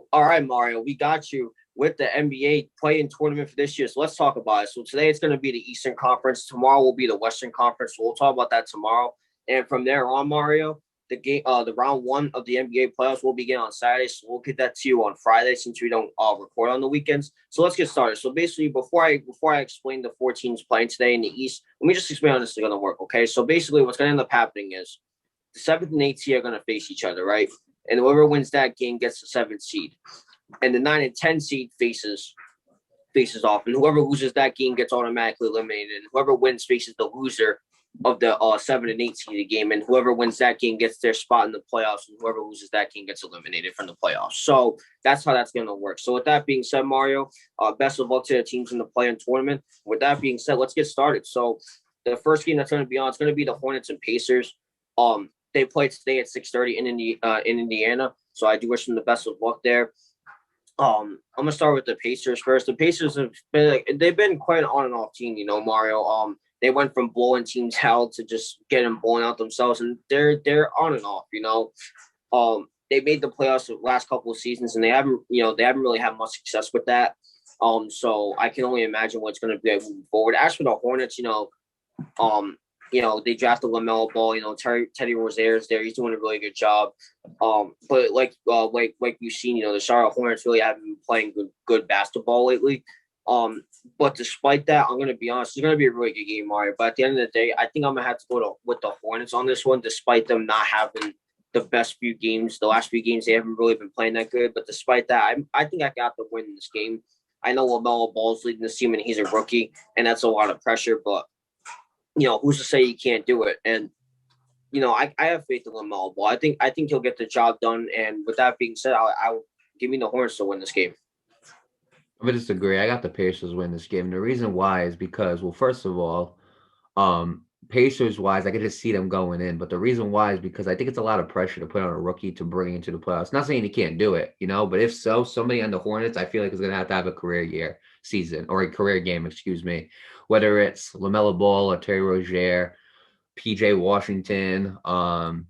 So, all right, Mario, we got you with the NBA play-in tournament for this year. So let's talk about it. So today it's going to be the Eastern Conference. Tomorrow will be the Western Conference. So we'll talk about that tomorrow. And from there on, Mario, the round one of the NBA playoffs will begin on Saturday. So we'll get that to you on Friday since we don't record on the weekends. So let's get started. So basically, before I explain the four teams playing today in the East, let me just explain how this is going to work. Okay. So basically, what's going to end up happening is the seventh and eighth seed are going to face each other, right? And whoever wins that game gets the seventh seed. And the 9 and 10 seed faces off. And whoever loses that game gets automatically eliminated. And whoever wins faces the loser of the 7 and 8 seed game. And whoever wins that game gets their spot in the playoffs. And whoever loses that game gets eliminated from the playoffs. So that's how that's going to work. So with that being said, Mario, best of luck to the teams in the play-in tournament. With that being said, let's get started. So the first game that's going to be on, it's going to be the Hornets and Pacers. They play today at 6:30 in Indiana, so I do wish them the best of luck there. I'm gonna start with the Pacers first. The Pacers have been they've been quite an on and off team, Mario. They went from blowing teams out to just getting blown out themselves, and they're on and off. They made the playoffs the last couple of seasons, and they haven't really had much success with that. So I can only imagine what's going to be moving forward. As for the Hornets, they drafted LaMelo Ball. Teddy Rozier's there. He's doing a really good job. But like you've seen, the Charlotte Hornets really haven't been playing good basketball lately. But despite that, I'm going to be honest, it's going to be a really good game, Mario. But at the end of the day, I think I'm going to have to go with the Hornets on this one, despite them not having the best few games. The last few games, they haven't really been playing that good. But despite that, I think I got the win in this game. I know LaMelo Ball's leading this team, and he's a rookie, and that's a lot of pressure. But who's to say he can't do it? And I have faith in LaMelo Ball. I think he'll get the job done. And with that being said, I'll give me the Hornets to win this game. I'm gonna disagree. I got the Pacers win this game. The reason why is because, well, first of all, Pacers wise, I could just see them going in. But the reason why is because I think it's a lot of pressure to put on a rookie to bring into the playoffs. Not saying he can't do it, but if so, somebody on the Hornets, I feel like is gonna have to have a career season or a career game, excuse me. Whether it's LaMelo Ball or Terry Rozier, PJ Washington,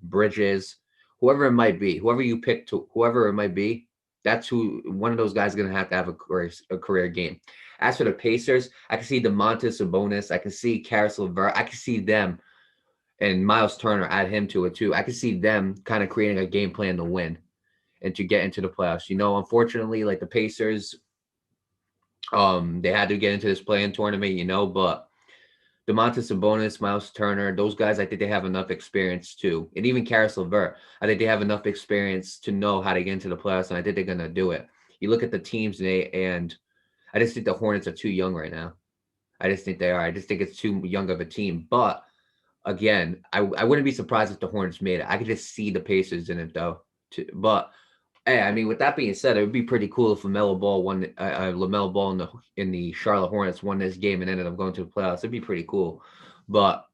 Bridges, whoever it might be, whoever you pick to whoever it might be, that's who one of those guys is gonna have to have a career game. As for the Pacers, I can see DeMontis Sabonis, I can see Karis LeVert, I can see them and Miles Turner, add him to it too. I can see them kind of creating a game plan to win and to get into the playoffs. Unfortunately, like the Pacers, they had to get into this play-in tournament, but DeMontis Sabonis, Miles Turner, those guys, I think they have enough experience too. And even Karis LeVert, I think they have enough experience to know how to get into the playoffs, and I think they're going to do it. You look at the teams, and I just think the Hornets are too young right now. I just think they are. I just think it's too young of a team. But, again, I wouldn't be surprised if the Hornets made it. I could just see the Pacers in it, though. But, hey, I mean, with that being said, it would be pretty cool if LaMelo Ball in the Charlotte Hornets won this game and ended up going to the playoffs. It'd be pretty cool. But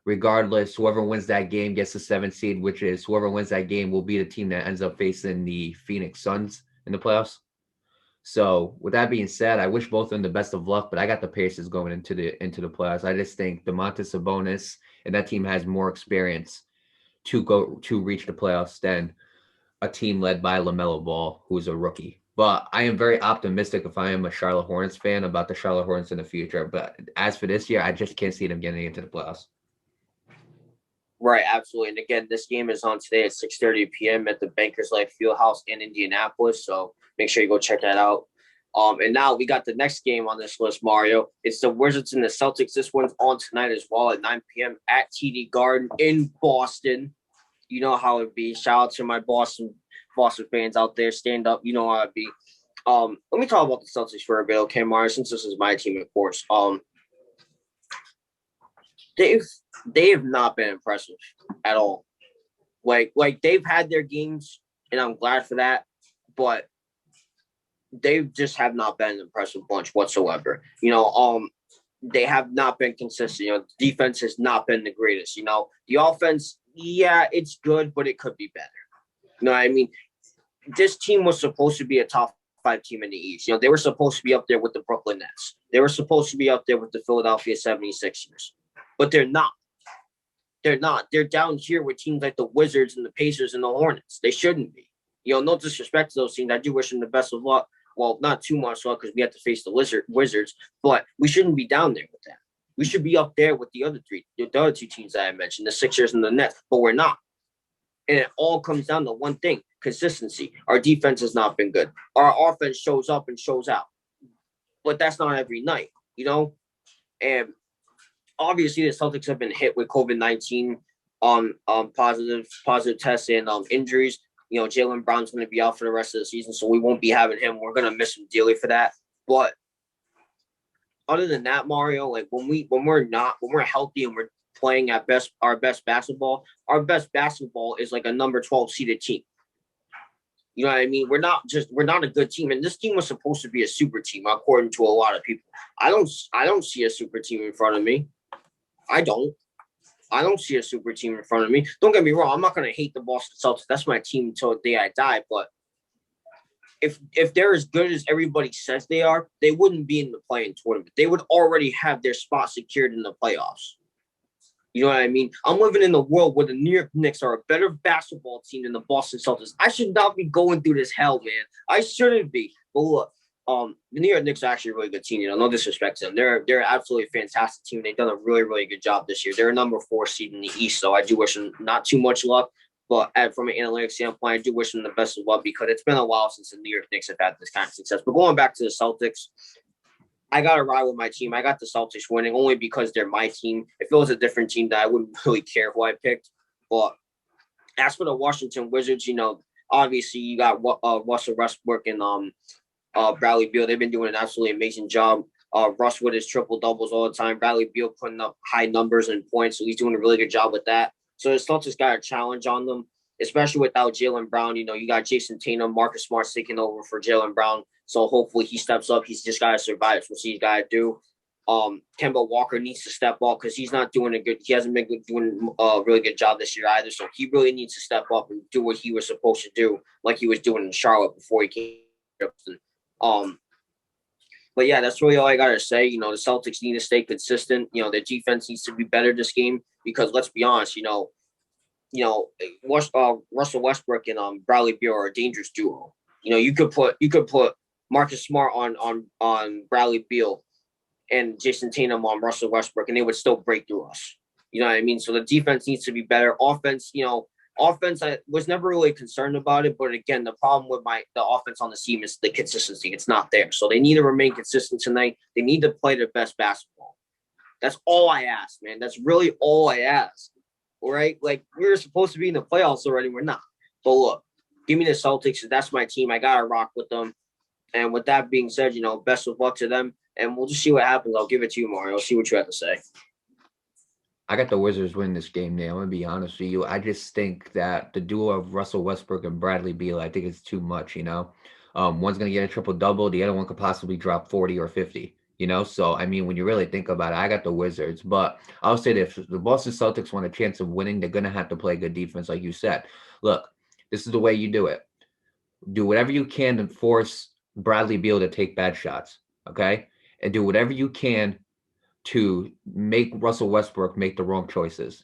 regardless, whoever wins that game gets the 7th seed, which is whoever wins that game will be the team that ends up facing the Phoenix Suns in the playoffs. So with that being said, I wish both of them the best of luck, but I got the Pacers going into the playoffs. I just think DeMontis Sabonis and that team has more experience to reach the playoffs than a team led by LaMelo Ball, who's a rookie. But I am very optimistic if I am a Charlotte Hornets fan about the Charlotte Hornets in the future. But as for this year, I just can't see them getting into the playoffs. Right, absolutely. And again, this game is on today at 6:30 p.m. at the Bankers Life Fieldhouse in Indianapolis. So make sure you go check that out. And now we got the next game on this list, Mario. It's the Wizards and the Celtics. This one's on tonight as well at 9 p.m. at TD Garden in Boston. You know how it be. Shout out to my Boston fans out there. Stand up. You know how it be. Let me talk about the Celtics for a bit, okay, Mario, since this is my team, of course. They have not been impressive at all. Like they've had their games, and I'm glad for that, but they just have not been an impressive bunch whatsoever. They have not been consistent. Defense has not been the greatest. The offense, yeah, it's good, but it could be better. You know what I mean? This team was supposed to be a top 5 team in the East. They were supposed to be up there with the Brooklyn Nets. They were supposed to be up there with the Philadelphia 76ers, but they're not. They're not. They're down here with teams like the Wizards and the Pacers and the Hornets. They shouldn't be. No disrespect to those teams. I do wish them the best of luck. Well, not too much luck because we have to face the Wizards, but we shouldn't be down there with that. We should be up there with the other two teams that I mentioned, the Sixers and the Nets, but we're not. And it all comes down to one thing: consistency. Our defense has not been good. Our offense shows up and shows out, but that's not every night, And obviously, the Celtics have been hit with COVID-19 positive tests and injuries. Jaylen Brown's going to be out for the rest of the season, so we won't be having him. We're going to miss him dearly for that. But other than that, Mario, like when we're healthy and we're playing at our best basketball is like a number 12 seeded team. You know what I mean? We're not a good team, and this team was supposed to be a super team according to a lot of people. I don't see a super team in front of me. I don't see a super team in front of me. Don't get me wrong. I'm not going to hate the Boston Celtics. That's my team until the day I die. But if they're as good as everybody says they are, they wouldn't be in the play-in tournament. They would already have their spot secured in the playoffs. You know what I mean? I'm living in a world where the New York Knicks are a better basketball team than the Boston Celtics. I should not be going through this hell, man. I shouldn't be. But look, the New York Knicks are actually a really good team. No disrespect to them. They're absolutely a fantastic team. They've done a really, really good job this year. They're a number 4 seed in the East, so I do wish them not too much luck. But from an analytics standpoint, I do wish them the best of luck because it's been a while since the New York Knicks have had this kind of success. But going back to the Celtics, I got to ride with my team. I got the Celtics winning only because they're my team. If it was a different team, that I wouldn't really care who I picked. But as for the Washington Wizards, obviously you got Russell Westbrook and Bradley Beal. They've been doing an absolutely amazing job. Russ with his triple doubles all the time. Bradley Beal putting up high numbers and points, so he's doing a really good job with that. So the Celtics got a challenge on them, especially without Jaylen Brown. You got Jason Tatum, Marcus Smart's taking over for Jaylen Brown. So hopefully he steps up. He's just got to survive. So he's got to do. Kemba Walker needs to step up because he's not doing he hasn't been doing a really good job this year either. So he really needs to step up and do what he was supposed to do, like he was doing in Charlotte before he came. But yeah, that's really all I got to say. The Celtics need to stay consistent. Their defense needs to be better this game because let's be honest, Russell Westbrook and Bradley Beal are a dangerous duo. You could put Marcus Smart on Bradley Beal and Jason Tatum on Russell Westbrook, and they would still break through us. You know what I mean? So the defense needs to be better. Offense, I was never really concerned about it, but again, the problem with the offense on the team is the consistency. It's not there. So they need to remain consistent tonight. They need to play their best basketball. That's all I ask, man. That's really all I ask. All right? Like, we were supposed to be in the playoffs already. We're not. But look, give me the Celtics. That's my team. I got to rock with them. And with that being said, best of luck to them. And we'll just see what happens. I'll give it to you, Mario. See what you have to say. I got the Wizards win this game now. I'm going to be honest with you. I just think that the duo of Russell Westbrook and Bradley Beal, I think it's too much, One's going to get a triple-double. The other one could possibly drop 40 or 50, So, I mean, when you really think about it, I got the Wizards. But I'll say that if the Boston Celtics want a chance of winning, they're going to have to play good defense, like you said. Look, this is the way you do it. Do whatever you can to force Bradley Beal to take bad shots, okay? And do whatever you can to make Russell Westbrook make the wrong choices.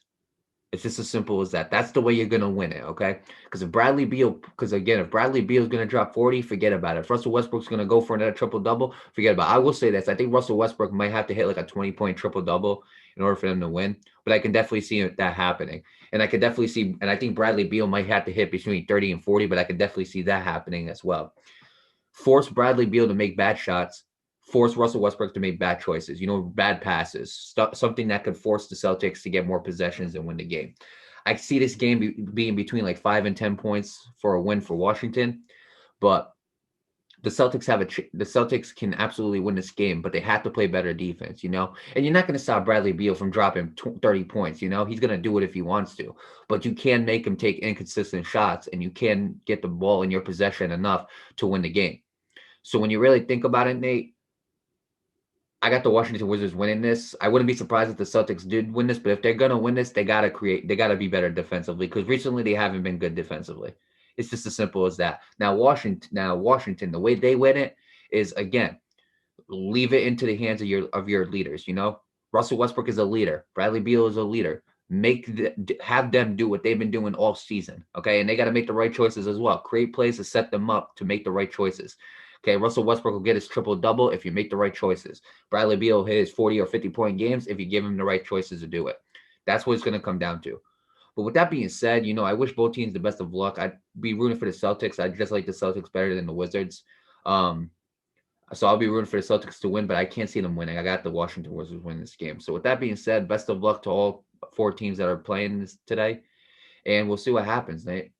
It's just as simple as that. That's the way you're going to win it, okay? Because if Bradley Beal is going to drop 40, forget about it. If Russell Westbrook's going to go for another triple-double, forget about it. I will say this. I think Russell Westbrook might have to hit like a 20-point triple-double in order for them to win, but I can definitely see that happening. And I could definitely see, and I think Bradley Beal might have to hit between 30 and 40, but I could definitely see that happening as well. Force Bradley Beal to make bad shots. Force Russell Westbrook to make bad choices, bad passes, something that could force the Celtics to get more possessions and win the game. I see this game being between like 5 and 10 points for a win for Washington, but the Celtics can absolutely win this game, but they have to play better defense, And you're not going to stop Bradley Beal from dropping 30 points, He's going to do it if he wants to, but you can make him take inconsistent shots, and you can get the ball in your possession enough to win the game. So when you really think about it, Nate, I got the Washington Wizards winning this. I wouldn't be surprised if the Celtics did win this, but if they're gonna win this, they gotta be better defensively because recently they haven't been good defensively. It's just as simple as that. Now Washington, the way they win it is again, leave it into the hands of your leaders. Russell Westbrook is a leader. Bradley Beal is a leader. have them do what they've been doing all season. Okay. And they got to make the right choices as well. Create plays to set them up to make the right choices. Okay. Russell Westbrook will get his triple double if you make the right choices. Bradley Beal will hit his 40 or 50-point games if you give him the right choices to do it. That's what it's going to come down to. But with that being said, I wish both teams the best of luck. I'd be rooting for the Celtics. I just like the Celtics better than the Wizards. So I'll be rooting for the Celtics to win, but I can't see them winning. I got the Washington Wizards winning this game. So with that being said, best of luck to all 4 teams that are playing this today, and we'll see what happens, Nate.